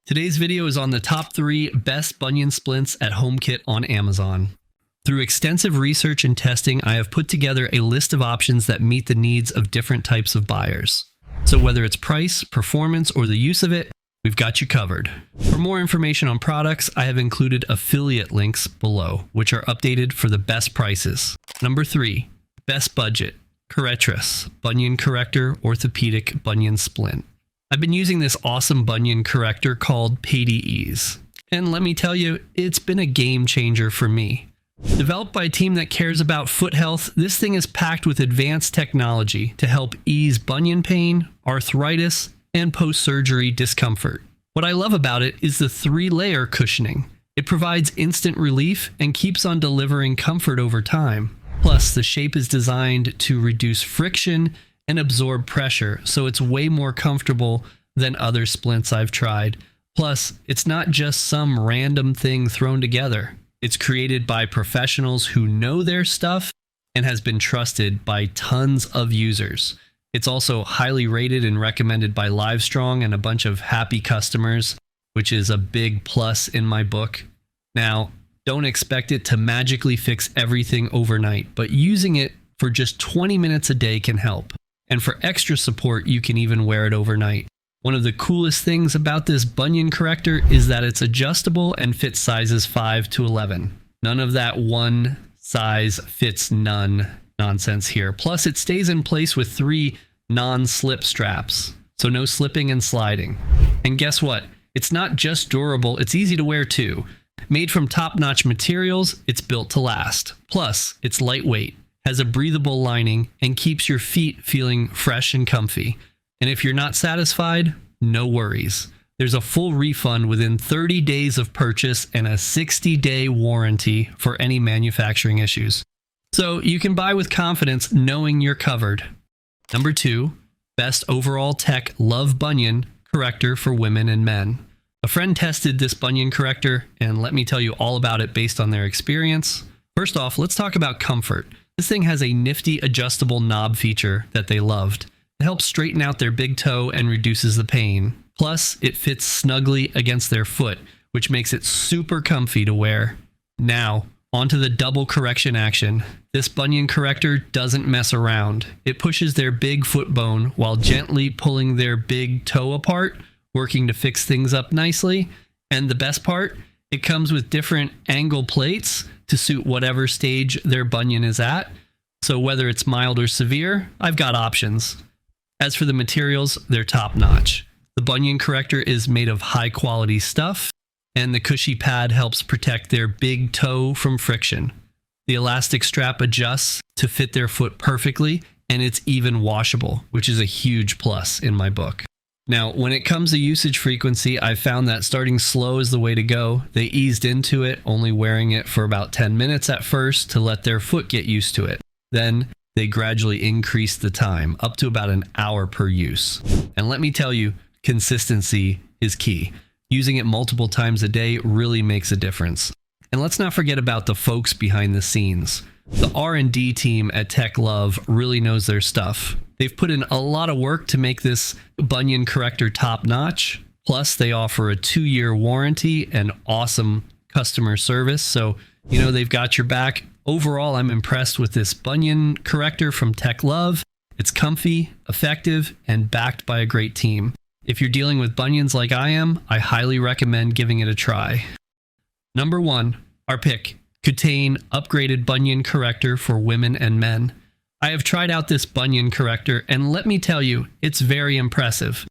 Today's video is on the top 3 best bunion splints at home kit on Amazon. Through extensive research and testing, I have put together a list of options that meet the needs of different types of buyers. So whether it's price, performance, or the use of it, we've got you covered. For more information on products, I have included affiliate links below, which are updated for the best prices. Number 3, best budget, Corretris, bunion corrector, orthopedic bunion splint. I've been using this awesome bunion corrector called Ease, and let me tell you, it's been a game changer for me. Developed by a team that cares about foot health, this thing is packed with advanced technology to help ease bunion pain, arthritis, and post-surgery discomfort. What I love about it is the 3-layer cushioning. It provides instant relief and keeps on delivering comfort over time. Plus, the shape is designed to reduce friction and absorb pressure, so it's way more comfortable than other splints I've tried. Plus, it's not just some random thing thrown together. It's created by professionals who know their stuff and has been trusted by tons of users. It's also highly rated and recommended by Livestrong and a bunch of happy customers, which is a big plus in my book. Now, don't expect it to magically fix everything overnight, but using it for just 20 minutes a day can help. And for extra support, you can even wear it overnight. One of the coolest things about this bunion corrector is that it's adjustable and fits sizes 5 to 11. None of that one size fits none nonsense here. Plus, it stays in place with 3 non-slip straps, so no slipping and sliding. And guess what? It's not just durable, it's easy to wear too. Made from top-notch materials, it's built to last. Plus, it's lightweight, has a breathable lining, and keeps your feet feeling fresh and comfy. And if you're not satisfied, no worries. There's a full refund within 30 days of purchase and a 60-day warranty for any manufacturing issues. So you can buy with confidence knowing you're covered. Number 2, best overall tech Love Bunion corrector for women and men. A friend tested this bunion corrector, and let me tell you all about it based on their experience. First off, let's talk about comfort. This thing has a nifty adjustable knob feature that they loved. It helps straighten out their big toe and reduces the pain. Plus, it fits snugly against their foot, which makes it super comfy to wear. Now, onto the double correction action. This bunion corrector doesn't mess around. It pushes their big foot bone while gently pulling their big toe apart, working to fix things up nicely. And the best part, it comes with different angle plates to suit whatever stage their bunion is at. So whether it's mild or severe, I've got options. As for the materials, they're top-notch. The bunion corrector is made of high-quality stuff, and the cushy pad helps protect their big toe from friction. The elastic strap adjusts to fit their foot perfectly, and it's even washable, which is a huge plus in my book. Now, when it comes to usage frequency, I've found that starting slow is the way to go. They eased into it, only wearing it for about 10 minutes at first to let their foot get used to it. Then they gradually increased the time, up to about an hour per use. And let me tell you, consistency is key. Using it multiple times a day really makes a difference. And let's not forget about the folks behind the scenes. The R&D team at Tech Love really knows their stuff. They've put in a lot of work to make this bunion corrector top-notch. Plus, they offer a 2-year warranty and awesome customer service. So, they've got your back. Overall, I'm impressed with this bunion corrector from Tech Love. It's comfy, effective, and backed by a great team. If you're dealing with bunions like I am, I highly recommend giving it a try. Number 1, our pick, Kutane upgraded bunion corrector for women and men. I have tried out this bunion corrector, and let me tell you, it's very impressive.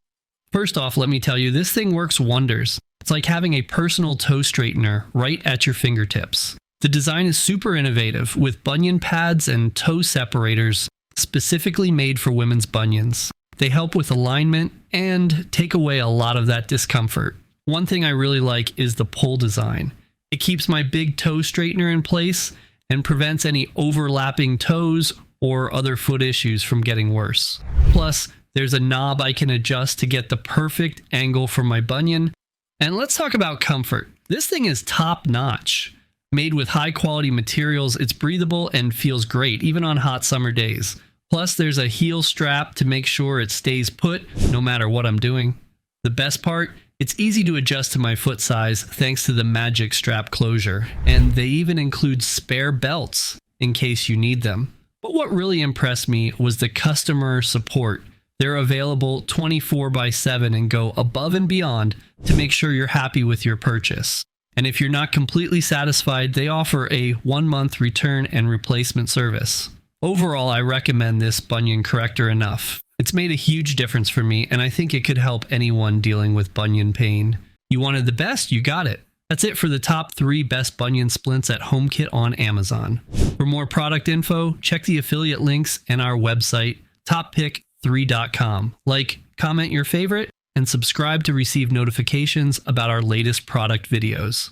First off, let me tell you, this thing works wonders. It's like having a personal toe straightener right at your fingertips. The design is super innovative, with bunion pads and toe separators specifically made for women's bunions. They help with alignment and take away a lot of that discomfort. One thing I really like is the pull design. It keeps my big toe straightener in place and prevents any overlapping toes or other foot issues from getting worse. Plus, there's a knob I can adjust to get the perfect angle for my bunion. And let's talk about comfort. This thing is top-notch. Made with high-quality materials, it's breathable and feels great, even on hot summer days. Plus, there's a heel strap to make sure it stays put no matter what I'm doing. The best part, It's easy to adjust to my foot size thanks to the magic strap closure, and they even include spare belts in case you need them. But what really impressed me was the customer support. They're available 24/7 and go above and beyond to make sure you're happy with your purchase. And if you're not completely satisfied, they offer a 1-month return and replacement service. Overall, I recommend this bunion corrector enough. It's made a huge difference for me, and I think it could help anyone dealing with bunion pain. You wanted the best, you got it. That's it for the top 3 best bunion splints at HomeKit on Amazon. For more product info, check the affiliate links and our website, toppick3.com. Like, comment your favorite, and subscribe to receive notifications about our latest product videos.